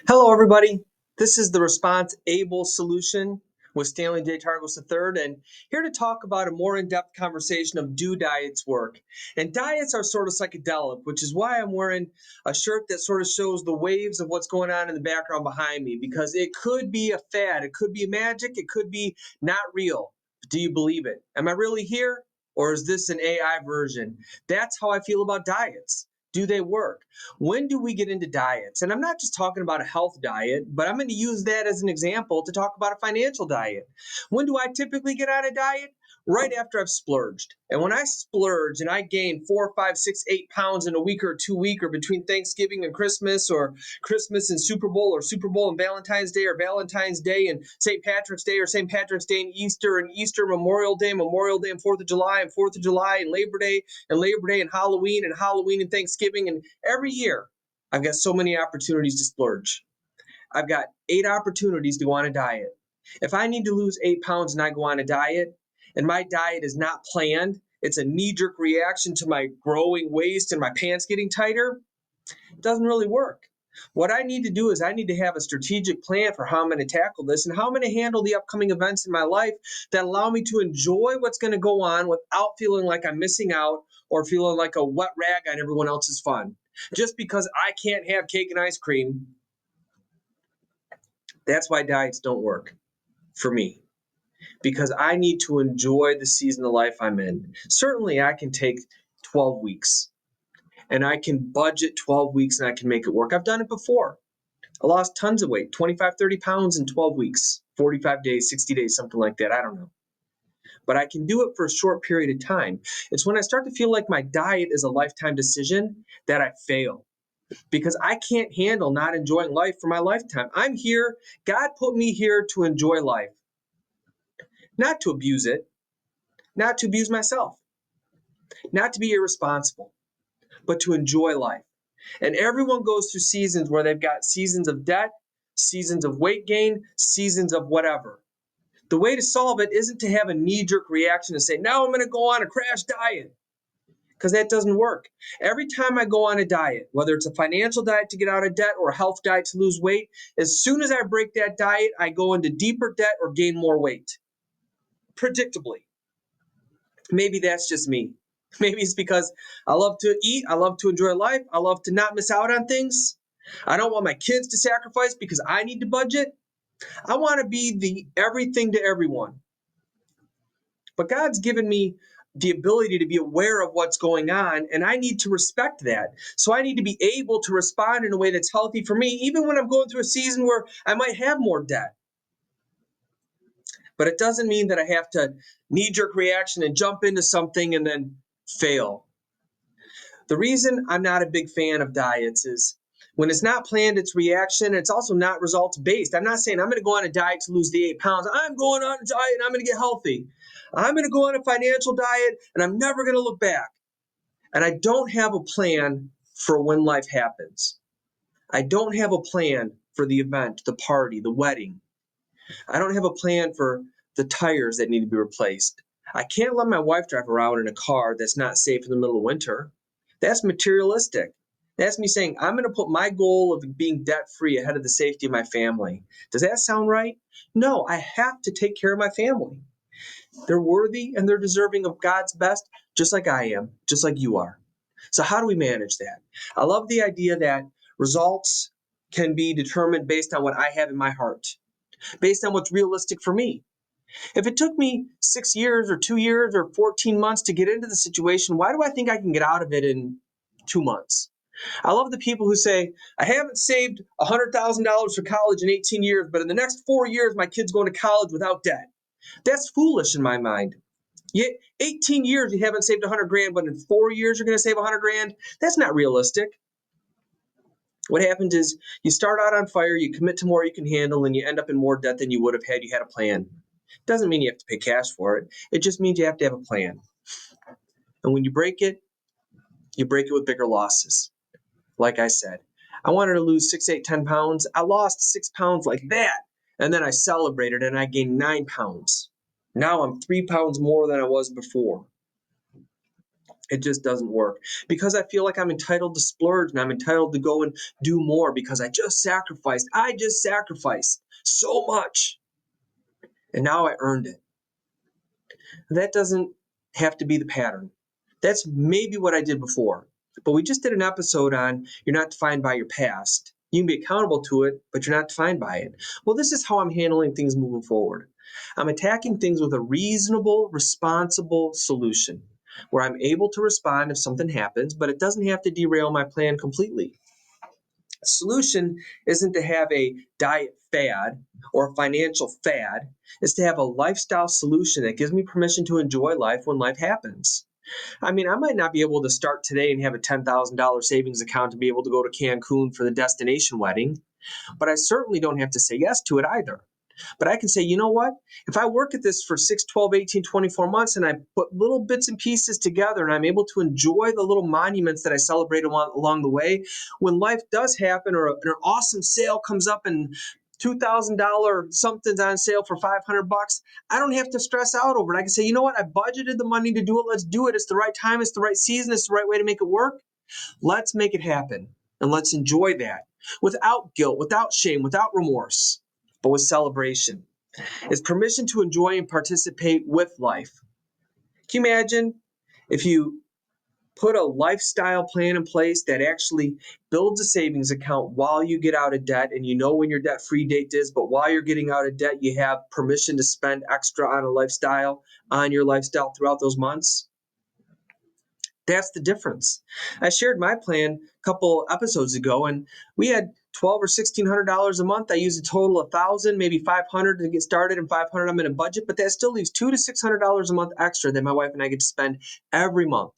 Hello, everybody. This is the Response Able Solution with Stanley J. Targos III, and here to talk about a more in-depth conversation of do diets work? And diets are sort of psychedelic, which is why I'm wearing a shirt that sort of shows the waves of what's going on in the background behind me, because it could be a fad, it could be magic, it could be not real. Do you believe it? Am I really here? Or is this an AI version? That's how I feel about diets. Do they work? When do we get into diets? And I'm not just talking about a health diet, but I'm going to use that as an example to talk about a financial diet. When do I typically get on a diet? Right after I've splurged. And when I splurge and I gain 4, 5, 6, 8 pounds in a week or 2 week or between Thanksgiving and Christmas or Christmas and Super Bowl or Super Bowl and Valentine's Day or Valentine's Day and St. Patrick's Day or St. Patrick's Day and Easter, Memorial Day and 4th of July and 4th of July and Labor Day and Halloween and Thanksgiving and every year, I've got so many opportunities to splurge. I've got 8 opportunities to go on a diet. If I need to lose 8 pounds and I go on a diet, and my diet is not planned, it's a knee-jerk reaction to my growing waist and my pants getting tighter, it doesn't really work. What I need to do is I need to have a strategic plan for how I'm going to tackle this and how I'm going to handle the upcoming events in my life that allow me to enjoy what's going to go on without feeling like I'm missing out or feeling like a wet rag on everyone else's fun. Just because I can't have cake and ice cream, that's why diets don't work for me. Because I need to enjoy the season of life I'm in. Certainly, I can take 12 weeks and I can budget 12 weeks and I can make it work. I've done it before. I lost tons of weight, 25, 30 pounds in 12 weeks, 45 days, 60 days, something like that. I don't know. But I can do it for a short period of time. It's when I start to feel like my diet is a lifetime decision that I fail because I can't handle not enjoying life for my lifetime. I'm here. God put me here to enjoy life, not to abuse it, not to abuse myself, not to be irresponsible, but to enjoy life. And everyone goes through seasons where they've got seasons of debt, seasons of weight gain, seasons of whatever. The way to solve it isn't to have a knee-jerk reaction and say, now I'm going to go on a crash diet, because that doesn't work. Every time I go on a diet, whether it's a financial diet to get out of debt or a health diet to lose weight, as soon as I break that diet, I go into deeper debt or gain more weight, predictably. Maybe that's just me. Maybe it's because I love to eat, I love to enjoy life, I love to not miss out on things. I don't want my kids to sacrifice because I need to budget. I want to be the everything to everyone. But God's given me the ability to be aware of what's going on, and I need to respect that. So I need to be able to respond in a way that's healthy for me, even when I'm going through a season where I might have more debt. But it doesn't mean that I have to knee-jerk reaction and jump into something and then fail. The reason I'm not a big fan of diets is when it's not planned, it's reaction. It's also not results based. I'm not saying I'm going to go on a diet to lose the 8 pounds. I'm going on a diet and I'm going to get healthy. I'm going to go on a financial diet and I'm never going to look back. And I don't have a plan for when life happens. I don't have a plan for the event, the party, the wedding. I don't have a plan for the tires that need to be replaced. I can't let my wife drive around in a car that's not safe in the middle of winter. That's materialistic. That's me saying, I'm going to put my goal of being debt free ahead of the safety of my family. Does that sound right? No, I have to take care of my family. They're worthy and they're deserving of God's best, just like I am, just like you are. So, how do we manage that? I love the idea that results can be determined based on what I have in my heart, based on what's realistic for me. If it took me 6 years or 2 years or 14 months to get into the situation, why do I think I can get out of it in 2 months? I love the people who say, I haven't saved $100,000 for college in 18 years, but in the next 4 years, my kid's going to college without debt. That's foolish in my mind. Yet 18 years, you haven't saved 100 grand, but in 4 years, you're going to save 100 grand. That's not realistic. What happens is you start out on fire, you commit to more you can handle, and you end up in more debt than you would have had you had a plan. Doesn't mean you have to pay cash for it. It just means you have to have a plan. And when you break it with bigger losses. Like I said, I wanted to lose 6, 8, 10 pounds. I lost 6 pounds like that. And then I celebrated and I gained 9 pounds. Now I'm 3 pounds more than I was before. It just doesn't work because I feel like I'm entitled to splurge and I'm entitled to go and do more because I just sacrificed. I just sacrificed so much and now I earned it. That doesn't have to be the pattern. That's maybe what I did before. But we just did an episode on you're not defined by your past. You can be accountable to it, but you're not defined by it. Well, this is how I'm handling things moving forward. I'm attacking things with a reasonable, responsible solution where I'm able to respond if something happens, but it doesn't have to derail my plan completely. The solution isn't to have a diet fad or a financial fad. It's to have a lifestyle solution that gives me permission to enjoy life when life happens. I mean, I might not be able to start today and have a $10,000 savings account to be able to go to Cancun for the destination wedding, but I certainly don't have to say yes to it either. But I can say, you know what? If I work at this for 6, 12, 18, 24 months and I put little bits and pieces together and I'm able to enjoy the little monuments that I celebrate along the way, when life does happen or an awesome sale comes up and $2,000 something's on sale for $500, I don't have to stress out over it. I can say, you know what? I budgeted the money to do it. Let's do it. It's the right time. It's the right season. It's the right way to make it work. Let's make it happen and let's enjoy that without guilt, without shame, without remorse, but with celebration. It's permission to enjoy and participate with life. Can you imagine if you put a lifestyle plan in place that actually builds a savings account while you get out of debt and you know when your debt free date is, but while you're getting out of debt, you have permission to spend extra on your lifestyle throughout those months? That's the difference. I shared my plan a couple episodes ago, and we had $1,200 or $1,600 a month. I used a total of 1,000, maybe 500 to get started, and 500 I'm in a budget. But that still leaves $200 to $600 a month extra that my wife and I get to spend every month.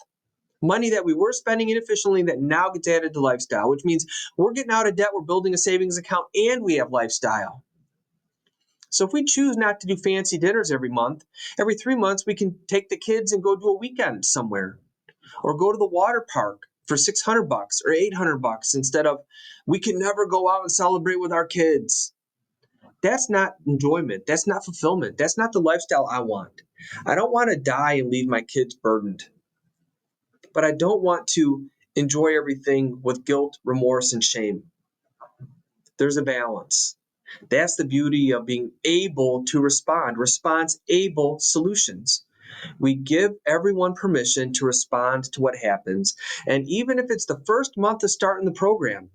Money that we were spending inefficiently that now gets added to lifestyle, which means we're getting out of debt, we're building a savings account, and we have lifestyle. So if we choose not to do fancy dinners every month, every 3 months we can take the kids and go do a weekend somewhere or go to the water park for $600 or $800 instead of we can never go out and celebrate with our kids. That's not enjoyment. That's not fulfillment. That's not the lifestyle I want. I don't want to die and leave my kids burdened, but I don't want to enjoy everything with guilt, remorse, and shame. There's a balance. That's the beauty of being able to respond. Response able solutions. We give everyone permission to respond to what happens. And even if it's the first month of starting the program,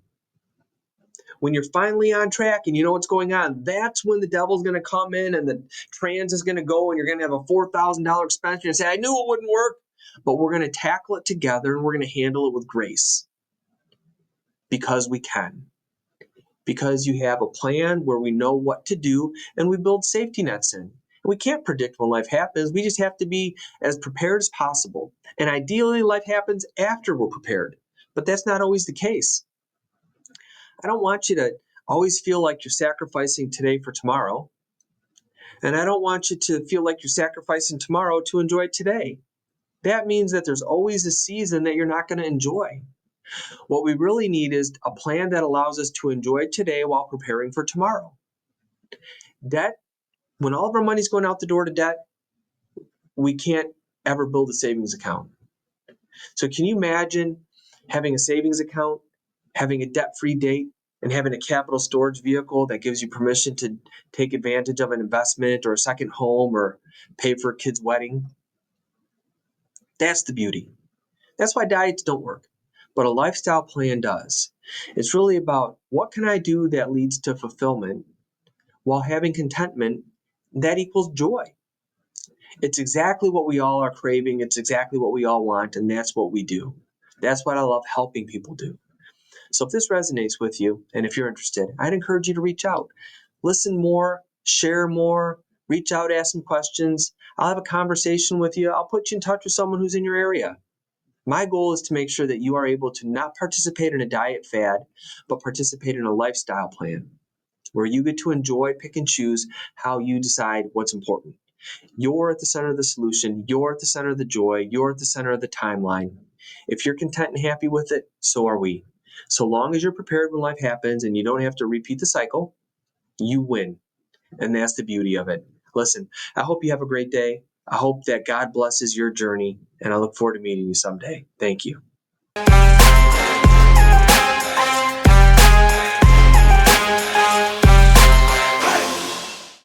when you're finally on track and you know what's going on, that's when the devil's going to come in and the trans is going to go and you're going to have a $4,000 expense. You're going to say, I knew it wouldn't work, but we're going to tackle it together and we're going to handle it with grace because we can. Because you have a plan where we know what to do and we build safety nets in. We can't predict when life happens. We just have to be as prepared as possible. And ideally, life happens after we're prepared. But that's not always the case. I don't want you to always feel like you're sacrificing today for tomorrow. And I don't want you to feel like you're sacrificing tomorrow to enjoy today. That means that there's always a season that you're not going to enjoy. What we really need is a plan that allows us to enjoy today while preparing for tomorrow. Debt, when all of our money's going out the door to debt, we can't ever build a savings account. So can you imagine having a savings account, having a debt-free date, and having a capital storage vehicle that gives you permission to take advantage of an investment or a second home or pay for a kid's wedding? That's the beauty. That's why diets don't work, but a lifestyle plan does. It's really about what can I do that leads to fulfillment while having contentment that equals joy. It's exactly what we all are craving. It's exactly what we all want, and that's what we do. That's what I love helping people do. So if this resonates with you, and if you're interested, I'd encourage you to reach out. Listen more, share more, reach out, ask some questions. I'll have a conversation with you. I'll put you in touch with someone who's in your area. My goal is to make sure that you are able to not participate in a diet fad, but participate in a lifestyle plan where you get to enjoy, pick and choose how you decide what's important. You're at the center of the solution. You're at the center of the joy. You're at the center of the timeline. If you're content and happy with it, so are we. So long as you're prepared when life happens and you don't have to repeat the cycle, you win. And that's the beauty of it. Listen, I hope you have a great day. I hope that God blesses your journey, and I look forward to meeting you someday. Thank you.